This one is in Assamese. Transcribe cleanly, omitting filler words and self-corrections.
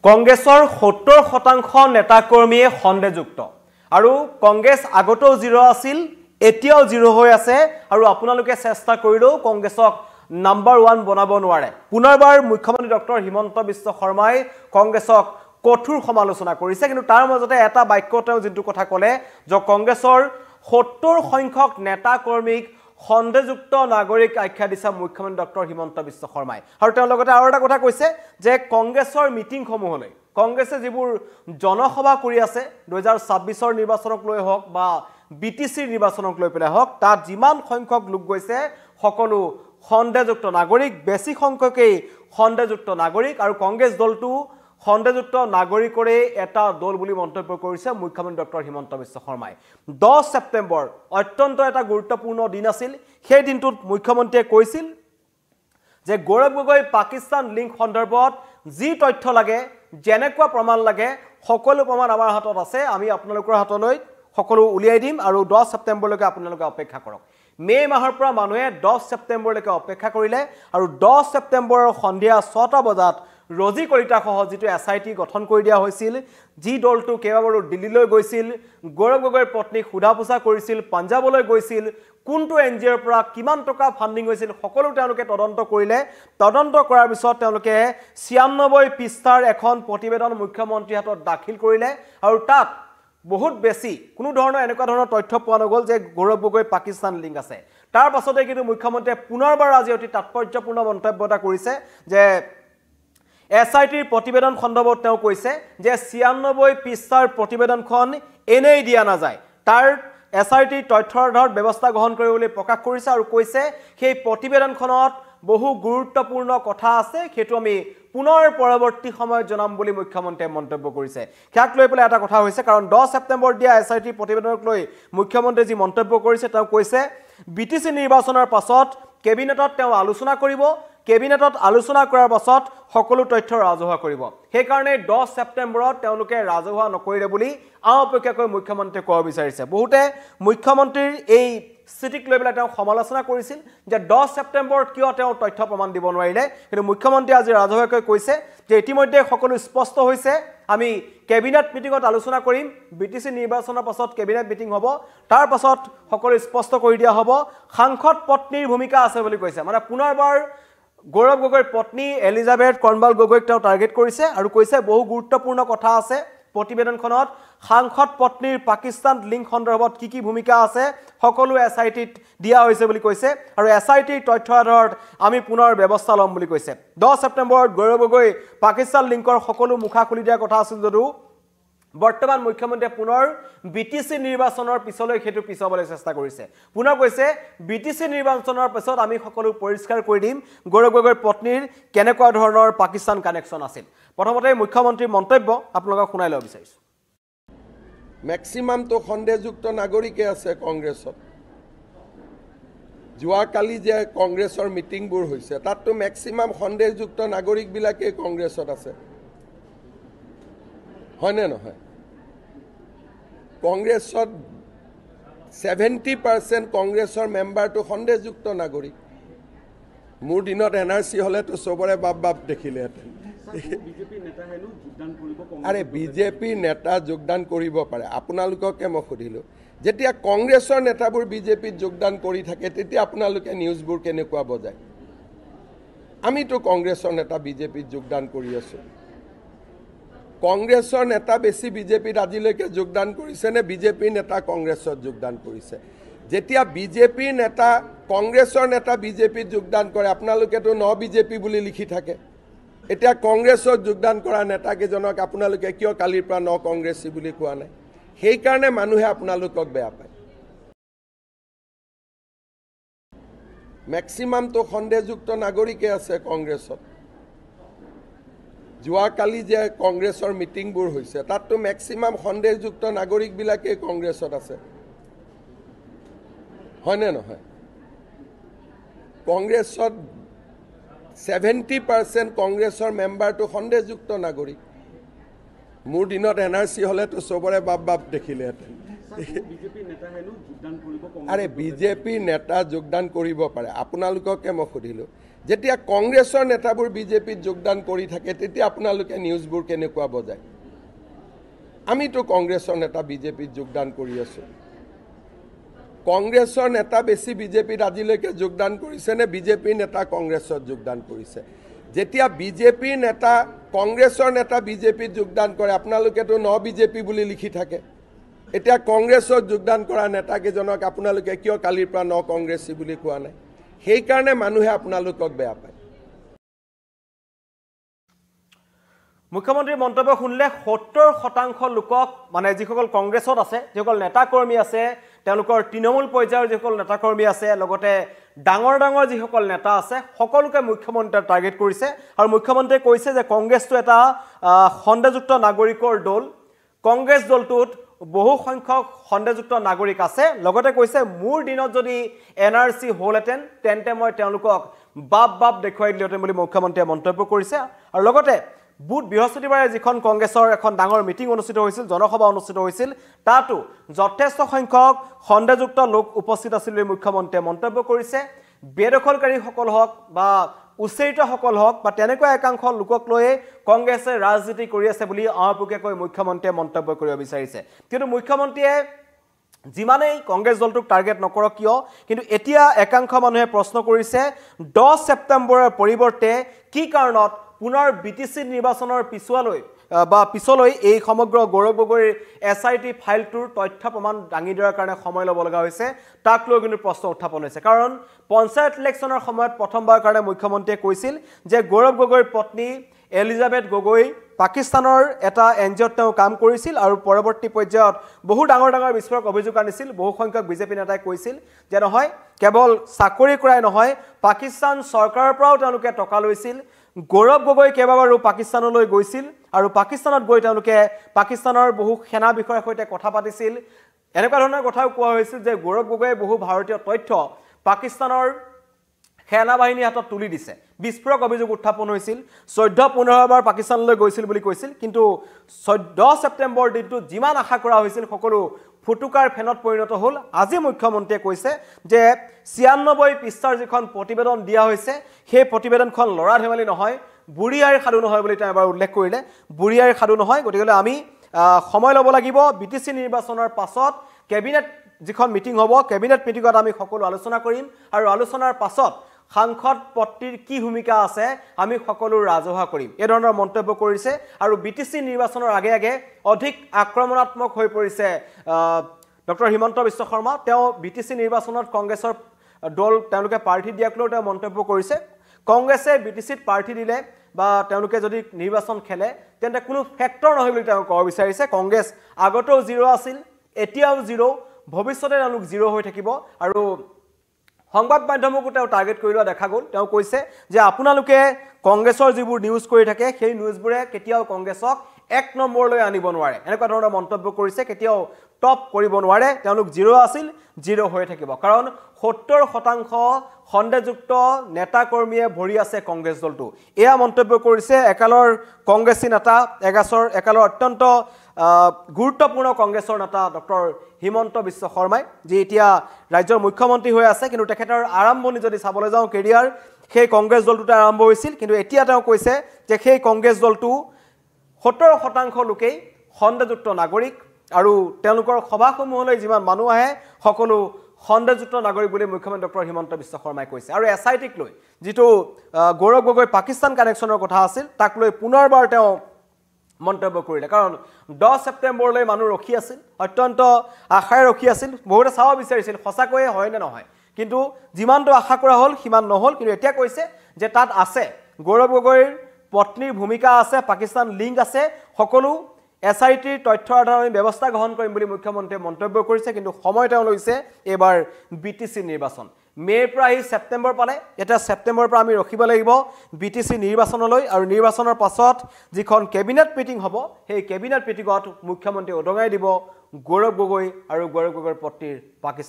কংগ্ৰেছৰ ৭০% নেতাকৰ্মীয়ে সন্দেহযুক্ত আৰু কংগ্ৰেছ আগতেও জিৰ' আছিল এতিয়াও জিৰ' হৈ আছে আৰু আপোনালোকে চেষ্টা কৰিলেও কংগ্ৰেছক নাম্বাৰ 1 বনাব নোৱাৰে। পুনৰবাৰ মুখ্যমন্ত্ৰী ডক্টৰ হিমন্ত বিশ্ব শৰ্মাই কংগ্ৰেছক কঠোৰ সমালোচনা কৰিছে, কিন্তু তাৰ মাজতে এটা বাক্য তেওঁ যেটো কথা ক'লে যে কংগ্ৰেছৰ ৭০% নেতাকৰ্মীক সন্দেহযুক্ত নাগৰিক আখ্যা দিছে মুখ্যমন্ত্ৰী ডক্টৰ হিমন্ত বিশ্ব শৰ্মাই। আৰু তেওঁ লগতে আৰু এটা কথা কৈছে যে কংগ্ৰেছৰ মিটিংসমূহলৈ কংগ্ৰেছে যিবোৰ জনসভা কৰি আছে 2026ৰ নিৰ্বাচনক লৈ হওক বা বিটিচিৰ নিৰ্বাচনক লৈ পেলাই হওক, তাত যিমান সংখ্যক লোক গৈছে সকলো সন্দেহযুক্ত নাগৰিক, বেছি সংখ্যকেই সন্দেহযুক্ত নাগৰিক আৰু কংগ্ৰেছ দলটো সন্দেহযুক্ত নাগৰিকৰে এটা দল বুলি মন্তব্য কৰিছে মুখ্যমন্ত্ৰী ডক্টৰ হিমন্ত বিশ্ব শৰ্মাই। 10 ছেপ্টেম্বৰ অত্যন্ত এটা গুৰুত্বপূৰ্ণ দিন আছিল। সেই দিনটোত মুখ্যমন্ত্ৰীয়ে কৈছিল যে গৌৰৱ গগৈ পাকিস্তান লিংক সন্দৰ্ভত যি তথ্য লাগে, যেনেকুৱা প্ৰমাণ লাগে, সকলো প্ৰমাণ আমাৰ হাতত আছে, আমি আপোনালোকৰ হাতলৈ সকলো উলিয়াই দিম আৰু 10 ছেপ্টেম্বৰলৈকে আপোনালোকে অপেক্ষা কৰক। মে মাহৰ পৰা মানুহে 10 ছেপ্টেম্বৰলৈকে অপেক্ষা কৰিলে আৰু 10 ছেপ্টেম্বৰৰ সন্ধিয়া 6টা বজাত ৰজি কলিতা সহ যিটো SIT গঠন কৰি দিয়া হৈছিল, যি দলটো কেইবাবাৰো দিল্লীলৈ গৈছিল, গৌৰৱ গগৈৰ পত্নীক সোধা পোছা কৰিছিল, পাঞ্জাবলৈ গৈছিল, কোনটো NGOৰ পৰা কিমান টকা ফাণ্ডিং হৈছিল সকলো তেওঁলোকে তদন্ত কৰিলে। তদন্ত কৰাৰ পিছত তেওঁলোকে 96 পৃষ্ঠাৰ এখন প্ৰতিবেদন মুখ্যমন্ত্ৰীৰ হাতত দাখিল কৰিলে আৰু তাত বহুত বেছি কোনো ধৰণৰ এনেকুৱা ধৰণৰ তথ্য পোৱা নগ'ল যে গৌৰৱ গগৈ পাকিস্তান লিংক আছে। তাৰ পাছতে কিন্তু মুখ্যমন্ত্ৰীয়ে পুনৰবাৰ আজি অতি তাৎপৰ্যপূৰ্ণ মন্তব্য এটা কৰিছে যে SITৰ প্ৰতিবেদন সন্দৰ্ভত তেওঁ কৈছে যে 96 পৃষ্ঠাৰ প্ৰতিবেদনখন এনেই দিয়া নাযায়, তাৰ SIT তথ্যৰ আধাৰত ব্যৱস্থা গ্ৰহণ কৰিবলৈ প্ৰকাশ কৰিছে আৰু কৈছে সেই প্ৰতিবেদনখনত বহু গুৰুত্বপূৰ্ণ কথা আছে, সেইটো আমি পুনৰ পৰৱৰ্তী সময়ত জনাম বুলি মুখ্যমন্ত্ৰীয়ে মন্তব্য কৰিছে। ইয়াক লৈ পেলাই এটা কথা হৈছে, কাৰণ 10 ছেপ্টেম্বৰ দিয়া SIT প্ৰতিবেদনক লৈ মুখ্যমন্ত্ৰীয়ে যি মন্তব্য কৰিছে তেওঁ কৈছে BTC নিৰ্বাচনৰ পাছত কেবিনেটত তেওঁ আলোচনা কৰিব, কেবিনেটত আলোচনা কৰাৰ পাছত সকলো তথ্য ৰাজহুৱা কৰিব। সেইকাৰণে 10 ছেপ্টেম্বৰত তেওঁলোকে ৰাজহুৱা নকৰিলে বুলি আপেক্ষাকৈ মুখ্যমন্ত্ৰীয়ে ক'ব বিচাৰিছে। বহুতে মুখ্যমন্ত্ৰীৰ এই স্থিতিক লৈ পেলাই তেওঁ সমালোচনা কৰিছিল যে 10 ছেপ্টেম্বৰত কিয় তেওঁ তথ্য প্ৰমাণ দিব নোৱাৰিলে, কিন্তু মুখ্যমন্ত্ৰীয়ে আজি ৰাজহুৱাকৈ কৈছে যে ইতিমধ্যে সকলো স্পষ্ট হৈছে, আমি কেবিনেট মিটিঙত আলোচনা কৰিম, BTC নিৰ্বাচনৰ পাছত কেবিনেট মিটিং হ'ব, তাৰ পাছত সকলো স্পষ্ট কৰি দিয়া হ'ব। সাংসদ পত্নীৰ ভূমিকা আছে বুলি কৈছে, মানে পুনৰবাৰ গৌৰৱ গগৈৰ পত্নী এলিজাবেথ কৰ্ণৱাল গগৈক তেওঁ টাৰ্গেট কৰিছে আৰু কৈছে বহু গুৰুত্বপূৰ্ণ কথা আছে প্ৰতিবেদনখনত, সাংসদ পত্নীৰ পাকিস্তান লিংক সন্দৰ্ভত কি ভূমিকা আছে সকলো SITত দিয়া হৈছে বুলি কৈছে আৰু SITৰ তথ্য আধাৰত আমি পুনৰ ব্যৱস্থা ল'ম বুলি কৈছে। 10 ছেপ্টেম্বৰত গৌৰৱ গগৈ পাকিস্তান লিংকৰ সকলো মুখা খুলি দিয়াৰ কথা আছিল যদিও বৰ্তমান মুখ্যমন্ত্ৰীয়ে পুনৰ BTC নিৰ্বাচনৰ পিছলৈ সেইটো পিছাবলৈ চেষ্টা কৰিছে। পুনৰ কৈছে BTC নিৰ্বাচনৰ পিছত আমি সকলো পৰিষ্কাৰ কৰি দিম গৌৰৱ গগৈৰ পত্নীৰ কেনেকুৱা ধৰণৰ পাকিস্তান কানেকশ্যন আছিল। প্ৰথমতে মুখ্যমন্ত্ৰীৰ মন্তব্য আপোনালোকক শুনাই ল'ব বিচাৰিছোঁ। মেক্সিমামটো সন্দেহযুক্ত নাগৰিকে আছে কংগ্ৰেছত। যোৱাকালি যে কংগ্ৰেছৰ মিটিংবোৰ হৈছে তাততো মেক্সিমাম সন্দেহযুক্ত নাগৰিকবিলাকেই কংগ্ৰেছত আছে, হয়নে নহয়? কংগ্ৰেছত 70% কংগ্ৰেছৰ মেম্বাৰটো সন্দেহযুক্ত নাগৰিক। মোৰ দিনত NRC হ'লেতো চবৰে বাপ দেখিলেহেঁতেন। আৰে বিজেপি নেতা যোগদান কৰিব পাৰে। আপোনালোককে মই সুধিলোঁ, যেতিয়া কংগ্ৰেছৰ নেতাবোৰ বিজেপিত যোগদান কৰি থাকে তেতিয়া আপোনালোকে নিউজবোৰ কেনেকুৱা বজায়? আমিতো কংগ্ৰেছৰ নেতা বিজেপিত যোগদান কৰি আছোঁ। কংগ্ৰেছৰ নেতা বেছি বিজেপিত আজিলৈকে যোগদান কৰিছে নে বিজেপিৰ নেতা কংগ্ৰেছত যোগদান কৰিছে? যেতিয়া বিজেপিৰ নেতা কংগ্ৰেছৰ নেতা বিজেপিত যোগদান কৰে আপোনালোকেতো বিজেপি বুলি লিখি থাকে। এতিয়া কংগ্ৰেছত যোগদান কৰা নেতাকেইজনক আপোনালোকে কিয় কালিৰ পৰা কংগ্ৰেছী বুলি কোৱা নাই? সেইকাৰণে মানুহে আপোনালোকক বেয়া পায়। মেক্সিমামটো সন্দেহযুক্ত নাগৰিকে আছে কংগ্ৰেছত। যোৱাকালি যে কংগ্ৰেছৰ মিটিংবোৰ হৈছে তাততো মেক্সিমাম সন্দেহযুক্ত নাগৰিকবিলাকেই কংগ্ৰেছত আছে, হয়নে নহয়? কংগ্ৰেছত 70% কংগ্ৰেছৰ মেম্বাৰটো সন্দেহযুক্ত নাগৰিক। মোৰ দিনত NRC হ'লেতো চবৰে বাপ দেখিলেহেঁতেন। আৰে বিজেপি নেতা যোগদান কৰিব পাৰে। আপোনালোককে মই সুধিলোঁ, যেতিয়া কংগ্ৰেছৰ নেতাবোৰ বিজেপিত যোগদান কৰি থাকে তেতিয়া আপোনালোকে নিউজবোৰ কেনেকুৱা বজায় আমিতো কংগ্ৰেছৰ নেতা বিজেপিত যোগদান কৰি আছো কংগ্ৰেছৰ নেতা বেছি বিজেপিত আজিলৈকে যোগদান কৰিছে নে বিজেপি নেতা কংগ্ৰেছত যোগদান কৰিছে যেতিয়া বিজেপি নেতা কংগ্ৰেছৰ নেতা বিজেপিত যোগদান কৰে আপোনালোকেতো ন বিজেপি বুলি লিখি থাকে এতিয়া কংগ্ৰেছত যোগদান কৰা নেতা কেজনক আপোনালোকে কিয় কালিৰ পৰা ন কংগ্ৰেছী বুলি কোৱা নাই সেই কাৰণে মানুহে আপোনালোকক বেয়া পায় মুখ্যমন্ত্ৰীৰ মন্তব্য শুনিলে 70% লোকক মানে যিসকল কংগ্ৰেছত আছে যিসকল নেতা কৰ্মী আছে তেওঁলোকৰ তৃণমূল পৰ্যায়ৰ যিসকল নেতা কৰ্মী আছে লগতে ডাঙৰ ডাঙৰ যিসকল নেতা আছে সকলোকে মুখ্যমন্ত্ৰীয়ে টাৰ্গেট কৰিছে আৰু মুখ্যমন্ত্ৰীয়ে কৈছে যে কংগ্ৰেছটো এটা খণ্ডযুক্ত নাগৰিকৰ দল কংগ্ৰেছ দলটোত বহু সংখ্যক খণ্ডযুক্ত নাগৰিক আছে লগতে কৈছে মোৰ দিনত যদি এনআৰসি হলহেতেন তেন্তে মই তেওঁলোকক বাপ দেখুৱাই দিলোহেঁতেন বুলি মুখ্যমন্ত্ৰীয়ে মন্তব্য কৰিছে আৰু লগতে বুধ বৃহস্পতিবাৰে যিখন কংগ্ৰেছৰ এখন ডাঙৰ মিটিং অনুষ্ঠিত হৈছিল জনসভা অনুষ্ঠিত হৈছিল তাতো যথেষ্ট সংখ্যক খণ্ডযুক্ত লোক উপস্থিত আছিল বুলি মুখ্যমন্ত্ৰীয়ে মন্তব্য কৰিছে বেদখলকাৰীসকল হওক বা উচ্চাৰিতসকল হওক বা তেনেকুৱা একাংশ লোকক লৈ কংগ্ৰেছে ৰাজনীতি কৰি আছে বুলি আওপকীয়াকৈ মুখ্যমন্ত্ৰীয়ে মন্তব্য কৰিব বিচাৰিছে কিন্তু মুখ্যমন্ত্ৰীয়ে যিমানেই কংগ্ৰেছ দলটোক টাৰ্গেট নকৰক কিয় কিন্তু এতিয়া একাংশ মানুহে প্ৰশ্ন কৰিছে 10 ছেপ্টেম্বৰৰ পৰিৱৰ্তে কি কাৰণত পুনৰ বিটিসি নিৰ্বাচনৰ পিছলৈ এই সমগ্ৰ গৌৰৱ গগৈৰ এসআইটি ফাইলটোৰ তথ্য প্ৰমাণ দাঙি দিয়াৰ কাৰণে সময় ল'ব লগা হৈছে তাক লৈ কিন্তু প্ৰশ্ন উত্থাপন হৈছে কাৰণ পঞ্চায়ত ইলেকশ্যনৰ সময়ত প্ৰথমবাৰ কাৰণে মুখ্যমন্ত্ৰীয়ে কৈছিল যে গৌৰৱ গগৈৰ পত্নী এলিজাবেথ গগৈ পাকিস্তানৰ এটা এনজিঅ'ত তেওঁ কাম কৰিছিল আৰু পৰৱৰ্তী পৰ্যায়ত বহু ডাঙৰ বিস্ফোৰক অভিযোগ আনিছিল বহু সংখ্যক বিজেপি নেতাই কৈছিল যে নহয় কেৱল চাকৰি কৰাই নহয় পাকিস্তান চৰকাৰৰ পৰাও তেওঁলোকে টকা লৈছিল গৌৰৱ গগৈ কেইবাবাৰো পাকিস্তানলৈ গৈছিল আৰু পাকিস্তানত গৈ তেওঁলোকে পাকিস্তানৰ বহু সেনা বিষয়াৰ সৈতে কথা পাতিছিল এনেকুৱা ধৰণৰ কথাও কোৱা হৈছিল যে গৌৰৱ গগৈয়ে বহু ভাৰতীয় তথ্য পাকিস্তানৰ সেনা বাহিনীৰ হাতত তুলি দিছে বিস্ফোৰক অভিযোগ উত্থাপন হৈছিল 14-15 বাৰ পাকিস্তানলৈ গৈছিল বুলি কৈছিল কিন্তু 10 ছেপ্টেম্বৰ দিনটো যিমান আশা কৰা হৈছিল সকলো ফুটুকাৰ ফেনত পৰিণত হ'ল আজি মুখ্যমন্ত্ৰীয়ে কৈছে যে 96 পৃষ্ঠাৰ যিখন প্ৰতিবেদন দিয়া হৈছে সেই প্ৰতিবেদনখন লৰা ধেমালি নহয় বুঢ়িয়াৰ সাধু নহয় বুলি তেওঁ এবাৰ উল্লেখ কৰিলে বুঢ়িয়াৰ সাধু নহয় গতিকে আমি সময় ল'ব লাগিব বিটিসি নিৰ্বাচনৰ পাছত কেবিনেট যিখন মিটিং হ'ব কেবিনেট মিটিংত আমি সকলো আলোচনা কৰিম আৰু আলোচনাৰ পাছত সাংসদ পত্ৰীৰ কি ভূমিকা আছে আমি সকলো ৰাজহুৱা কৰিম এই ধৰণৰ মন্তব্য কৰিছে আৰু বিটিসি নিৰ্বাচনৰ আগে অধিক আক্ৰমণাত্মক হৈ পৰিছে ডক্টৰ হিমন্ত বিশ্ব শৰ্মা তেওঁ বিটিসি নিৰ্বাচনত কংগ্ৰেছৰ দল তেওঁলোকে প্ৰাৰ্থী দিয়াক লৈ তেওঁ মন্তব্য কৰিছে কংগ্ৰেছে বিটিসিত প্ৰাৰ্থী দিলে বা তেওঁলোকে যদি নিৰ্বাচন খেলে তেন্তে কোনো ফেক্টৰ নহয় বুলি তেওঁ ক'ব বিচাৰিছে কংগ্ৰেছ আগতেও 0 আছিল এতিয়াও 0 ভৱিষ্যতে তেওঁলোক 0 হৈ থাকিব আৰু সংবাদ মাধ্যমকো তেওঁ টাৰ্গেট কৰি লোৱা দেখা গ'ল তেওঁ কৈছে যে আপোনালোকে কংগ্ৰেছৰ যিবোৰ নিউজ কৰি থাকে সেই নিউজবোৰে কেতিয়াও কংগ্ৰেছক 1 নম্বৰলৈ আনিব নোৱাৰে এনেকুৱা ধৰণৰ মন্তব্য কৰিছে কেতিয়াও টপ কৰিব নোৱাৰে তেওঁলোক 0 আছিল 0 হৈ থাকিব কাৰণ 70% খণ্ডযুক্ত নেতা কৰ্মীয়ে ভৰি আছে কংগ্ৰেছ দলটো এয়া মন্তব্য কৰিছে একালৰ কংগ্ৰেছী নেতা একালৰ অত্যন্ত গুৰুত্বপূৰ্ণ কংগ্ৰেছৰ নেতা ডক্টৰ হিমন্ত বিশ্ব শৰ্মাই যি এতিয়া ৰাজ্যৰ মুখ্যমন্ত্ৰী হৈ আছে কিন্তু তেখেতৰ আৰম্ভণি যদি চাবলৈ যাওঁ কেৰিয়াৰ সেই কংগ্ৰেছ দলটোতে আৰম্ভ হৈছিল কিন্তু এতিয়া তেওঁ কৈছে যে সেই কংগ্ৰেছ দলটো 70% লোকেই খণ্ডযুক্ত নাগৰিক আৰু তেওঁলোকৰ সভাসমূহলৈ যিমান মানুহ আহে সকলো খণ্ডযুক্ত নাগৰিক বুলি মুখ্যমন্ত্ৰী ডক্টৰ হিমন্ত বিশ্ব শৰ্মাই কৈছে আৰু এসআইটিক লৈ যিটো গৌৰৱ গগৈ পাকিস্তান কানেকশ্যনৰ কথা আছিল তাক লৈ পুনৰবাৰ তেওঁ মন্তব্য কৰিলে কাৰণ 10 ছেপ্টেম্বৰলৈ মানুহ ৰখি আছিল অত্যন্ত আশাৰে ৰখি আছিল বহুতে চাব বিচাৰিছিল সঁচাকৈয়ে হয় নে নহয় কিন্তু যিমানটো আশা কৰা হ'ল সিমান নহ'ল কিন্তু এতিয়া কৈছে যে তাত আছে গৌৰৱ গগৈৰ পত্নীৰ ভূমিকা আছে পাকিস্তান লিংক আছে সকলো এসআইটিৰ তথ্যৰ আধাৰত আমি ব্যৱস্থা গ্ৰহণ কৰিম বুলি মুখ্যমন্ত্ৰীয়ে মন্তব্য কৰিছে কিন্তু সময় তেওঁ লৈছে এবাৰ বিটিসি নিৰ্বাচন মেৰ পৰা ছেপ্টেম্বৰ পালে এটা ছেপ্টেম্বৰৰ পৰা আমি ৰখিব লাগিব বিটিসি নিৰ্বাচনলৈ আৰু নিৰ্বাচনৰ পাছত যিখন কেবিনেট মিটিং হ'ব সেই কেবিনেট মিটিঙত মুখ্যমন্ত্ৰী উদঙাই দিব গৌৰৱ গগৈ আৰু গৌৰৱ গগৈৰ পত্নীৰ পাকিস্তান